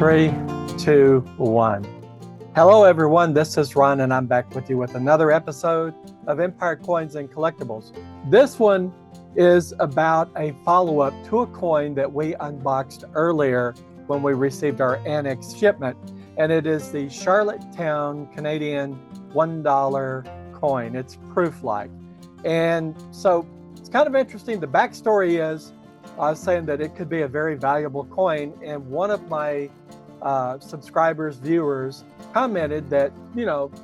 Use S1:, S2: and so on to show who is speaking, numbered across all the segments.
S1: 3, 2, 1. Hello everyone, this is Ron and I'm back with you with another episode of Empire Coins and Collectibles. This one is about a follow-up to a coin that we unboxed earlier when we received our ANACS shipment, and it is the Charlottetown Canadian $1 coin. It's proof-like. And so it's kind of interesting. The backstory is I was saying that it could be a very valuable coin, and one of my subscribers, viewers, commented that,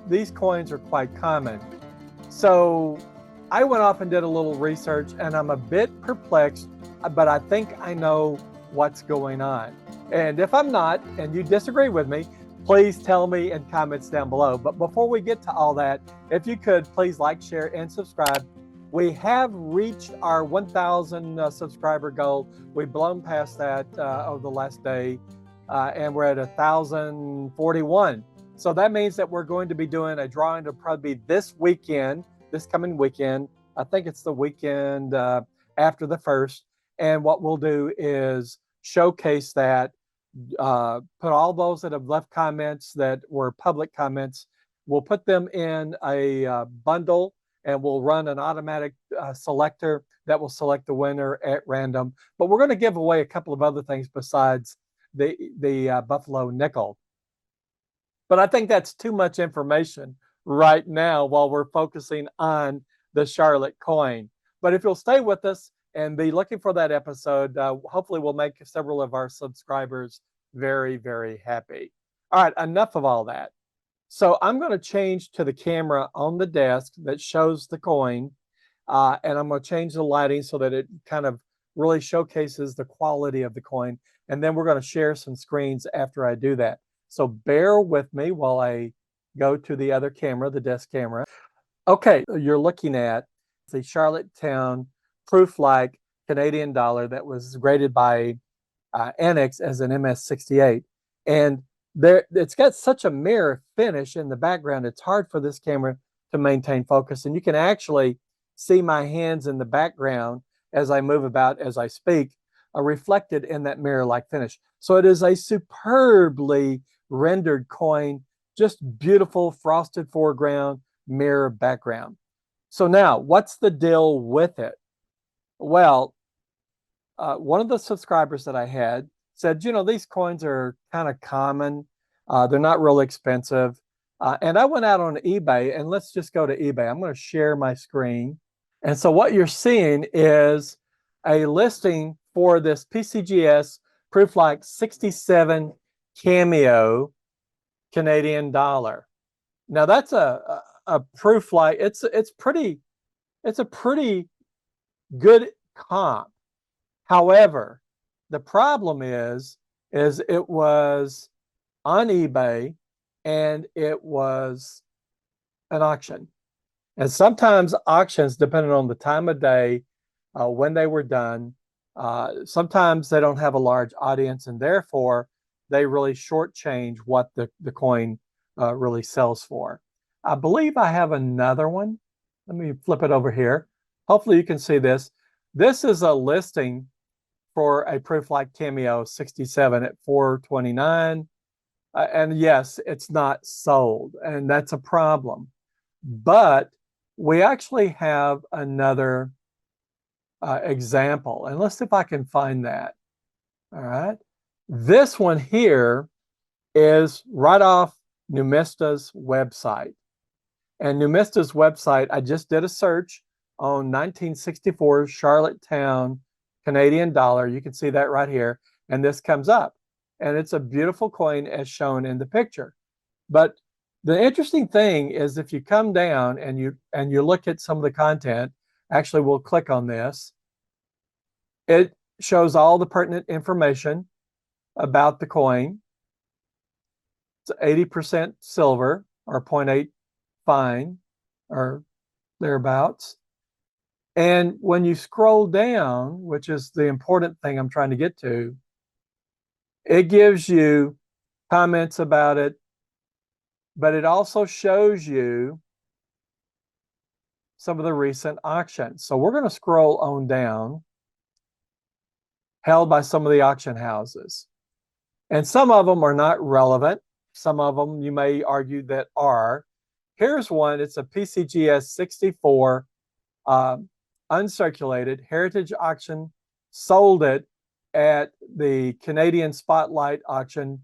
S1: these coins are quite common. So I went off and did a little research, and I'm a bit perplexed, but I think I know what's going on. And if I'm not, and you disagree with me, please tell me in comments down below. But before we get to all that, if you could please like, share, and subscribe. We have reached our 1,000 subscriber goal. We've blown past that over the last day, and we're at 1,041. So that means that we're going to be doing a drawing. It'll probably be this weekend, this coming weekend. I think it's the weekend after the 1st. And what we'll do is showcase that, put all those that have left comments that were public comments, we'll put them in a bundle, and we'll run an automatic selector that will select the winner at random. But we're going to give away a couple of other things besides the Buffalo nickel. But I think that's too much information right now while we're focusing on the Charlotte coin. But if you'll stay with us and be looking for that episode, hopefully we'll make several of our subscribers very, very happy. All right, enough of all that. So I'm going to change to the camera on the desk that shows the coin, and I'm going to change the lighting so that it kind of really showcases the quality of the coin. And then we're going to share some screens after I do that. So bear with me while I go to the other camera, the desk camera. Okay, you're looking at the Charlottetown proof-like Canadian dollar that was graded by ANACS as an MS68. And it's got such a mirror finish in the background, it's hard for this camera to maintain focus. And you can actually see my hands in the background as I move about, as I speak, reflected in that mirror-like finish. So it is a superbly rendered coin, just beautiful frosted foreground, mirror background. So now, what's the deal with it? Well, one of the subscribers that I had said, these coins are kind of common. They're not really expensive. And I went out on eBay, and let's just go to eBay. I'm going to share my screen. And so what you're seeing is a listing for this PCGS proof-like 67 Cameo Canadian dollar. Now that's a proof-like, it's a pretty good comp. However, the problem is it was on eBay and it was an auction. And sometimes auctions, depending on the time of day, when they were done, sometimes they don't have a large audience, and therefore they really shortchange what the coin really sells for. I believe I have another one. Let me flip it over here. Hopefully you can see this. This is a listing for a proof-like Cameo 67 at $429. And yes, it's not sold, and that's a problem. But we actually have another example, and let's see if I can find that. All right. This one here is right off Numista's website. And Numista's website, I just did a search on 1964 Charlottetown Canadian dollar. You can see that right here. And this comes up. And it's a beautiful coin as shown in the picture. But the interesting thing is if you come down and you look at some of the content, actually we'll click on this. It shows all the pertinent information about the coin. It's 80% silver or 0.8 fine or thereabouts. And when you scroll down, which is the important thing I'm trying to get to, it gives you comments about it, but it also shows you some of the recent auctions. So we're going to scroll on down, held by some of the auction houses. And some of them are not relevant. Some of them you may argue that are. Here's one. It's a PCGS 64 uncirculated heritage auction. Sold it at the Canadian Spotlight auction,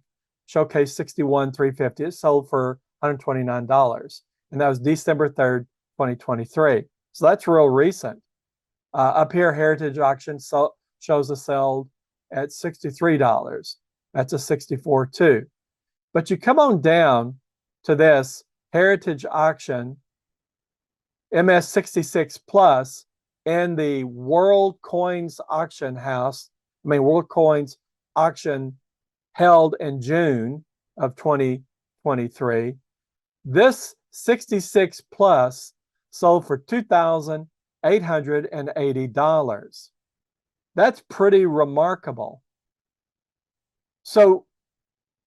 S1: Showcase 61 350. It sold for $129. And that was December 3rd, 2023. So that's real recent. Up here, Heritage Auction shows a sale at $63. That's a 64 too. But you come on down to this Heritage Auction MS66 Plus in the World Coins Auction House. World Coins Auction held in June of 2023. This 66 Plus sold for $2,880. That's pretty remarkable. So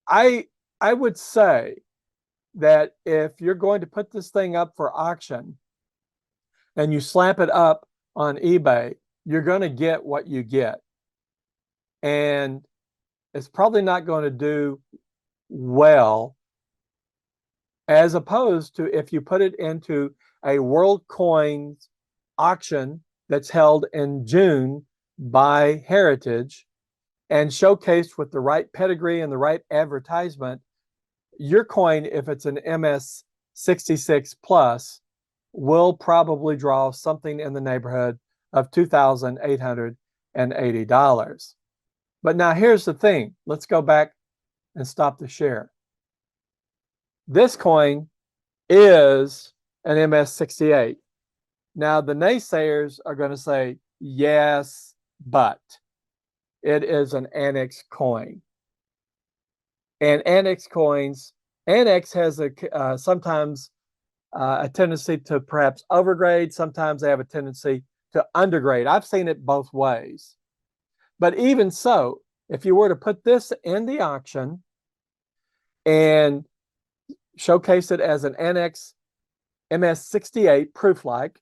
S1: I would say that if you're going to put this thing up for auction and you slap it up on eBay, you're going to get what you get. And it's probably not going to do well, as opposed to if you put it into a World Coins auction that's held in June by Heritage and showcased with the right pedigree and the right advertisement. Your coin, if it's an MS66 Plus, will probably draw something in the neighborhood of $2,880. But now here's the thing. Let's go back and stop the share. This coin is an MS68. Now the naysayers are going to say, yes, but it is an ANACS coin. And ANACS coins, ANACS has sometimes a tendency to perhaps overgrade. Sometimes they have a tendency to undergrade. I've seen it both ways. But even so, if you were to put this in the auction and showcase it as an ANACS MS68 proof-like,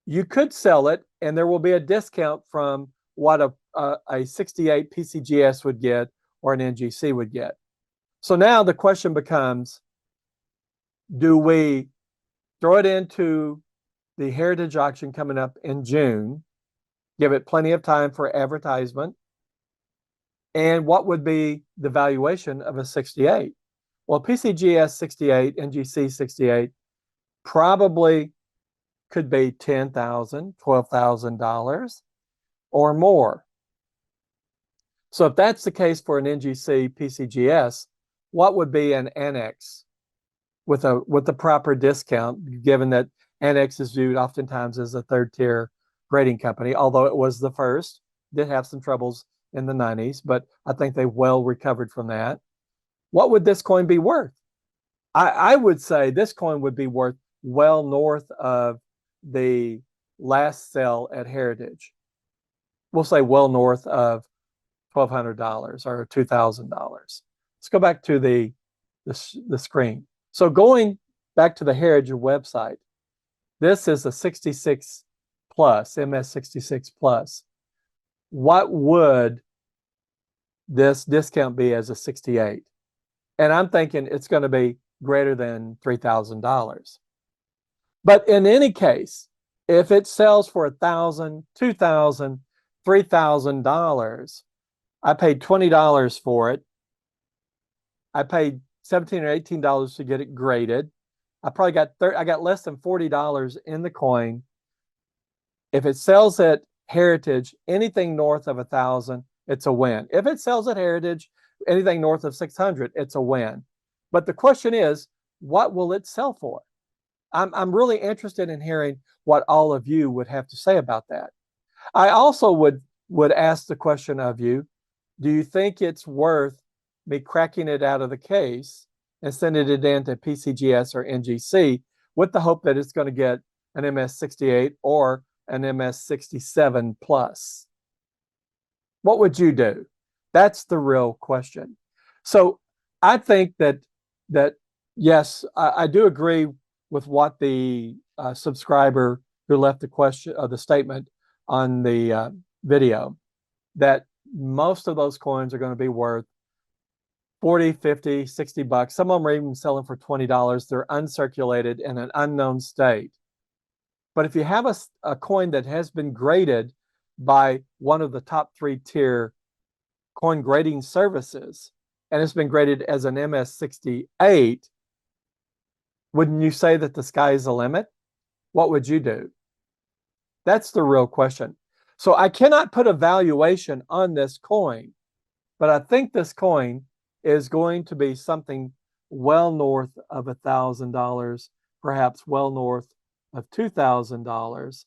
S1: you could sell it and there will be a discount from what a 68 PCGS would get or an NGC would get. So now the question becomes, do we throw it into the Heritage Auction coming up in June, give it plenty of time for advertisement, and what would be the valuation of a 68? Well, PCGS 68, NGC 68 probably could be $10,000, $12,000 or more. So if that's the case for an NGC PCGS, what would be an ANACS with the proper discount, given that ANACS is viewed oftentimes as a third tier grading company, although it was the first, did have some troubles in the 90s, but I think they've well recovered from that. What would this coin be worth? I would say this coin would be worth well north of the last sale at Heritage. We'll say well north of $1,200 or $2,000. Let's go back to the screen. So going back to the Heritage website, this is a 66 plus, MS66 plus. What would this discount be as a 68? And I'm thinking it's going to be greater than $3,000. But in any case, if it sells for $1,000, $2,000, $3,000, I paid $20 for it. I paid $17 or $18 to get it graded. I probably got I got less than $40 in the coin. If it sells at Heritage, anything north of $1,000, it's a win. If it sells at Heritage, anything north of $600, it's a win. But the question is, what will it sell for? I'm really interested in hearing what all of you would have to say about that. I also would ask the question of you, do you think it's worth me cracking it out of the case and sending it into PCGS or NGC with the hope that it's going to get an MS68 or an MS67 plus? What would you do? That's the real question. So I think that yes, I do agree with what the subscriber who left the question, the statement on the video, that most of those coins are going to be worth 40, 50, 60 bucks. Some of them are even selling for $20. They're uncirculated in an unknown state. But if you have a coin that has been graded by one of the top 3-tier coin grading services, and it's been graded as an MS68, wouldn't you say that the sky is the limit? What would you do? That's the real question. So I cannot put a valuation on this coin, but I think this coin is going to be something well north of $1,000, perhaps well north of $2,000,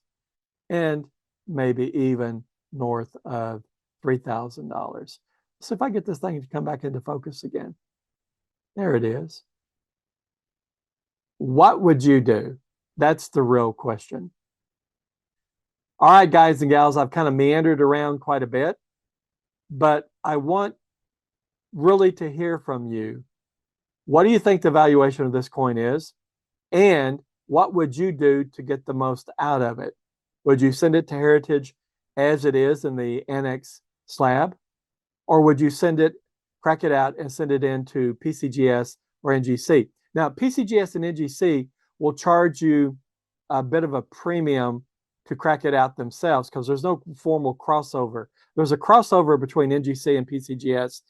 S1: and maybe even north of $3,000. So if I get this thing to come back into focus again, there it is. What would you do? That's the real question. All right, guys and gals, I've kind of meandered around quite a bit, but I want really to hear from you. What do you think the valuation of this coin is? And what would you do to get the most out of it? Would you send it to Heritage as it is in the ANACS slab? Or would you crack it out and send it into PCGS or NGC? Now, PCGS and NGC will charge you a bit of a premium to crack it out themselves because there's no formal crossover. There's a crossover between NGC and PCGS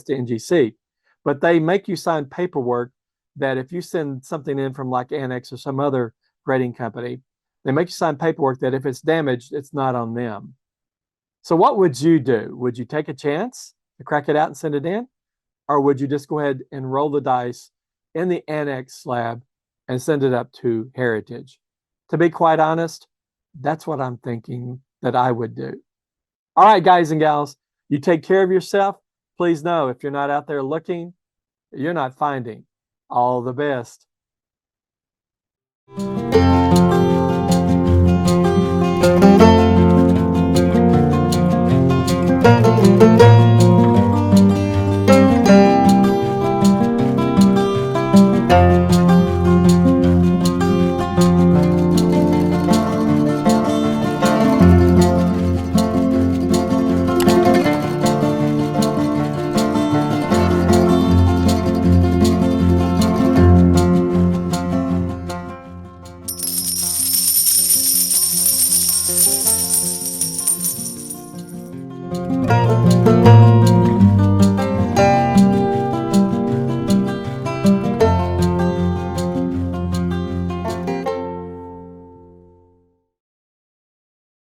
S1: to NGC, but they make you sign paperwork that if you send something in from like ANACS or some other grading company, they make you sign paperwork that if it's damaged, it's not on them. So what would you do? Would you take a chance to crack it out and send it in? Or would you just go ahead and roll the dice in the ANACS slab and send it up to Heritage? To be quite honest, that's what I'm thinking that I would do. All right, guys and gals, you take care of yourself. Please know if you're not out there looking, you're not finding. All the best.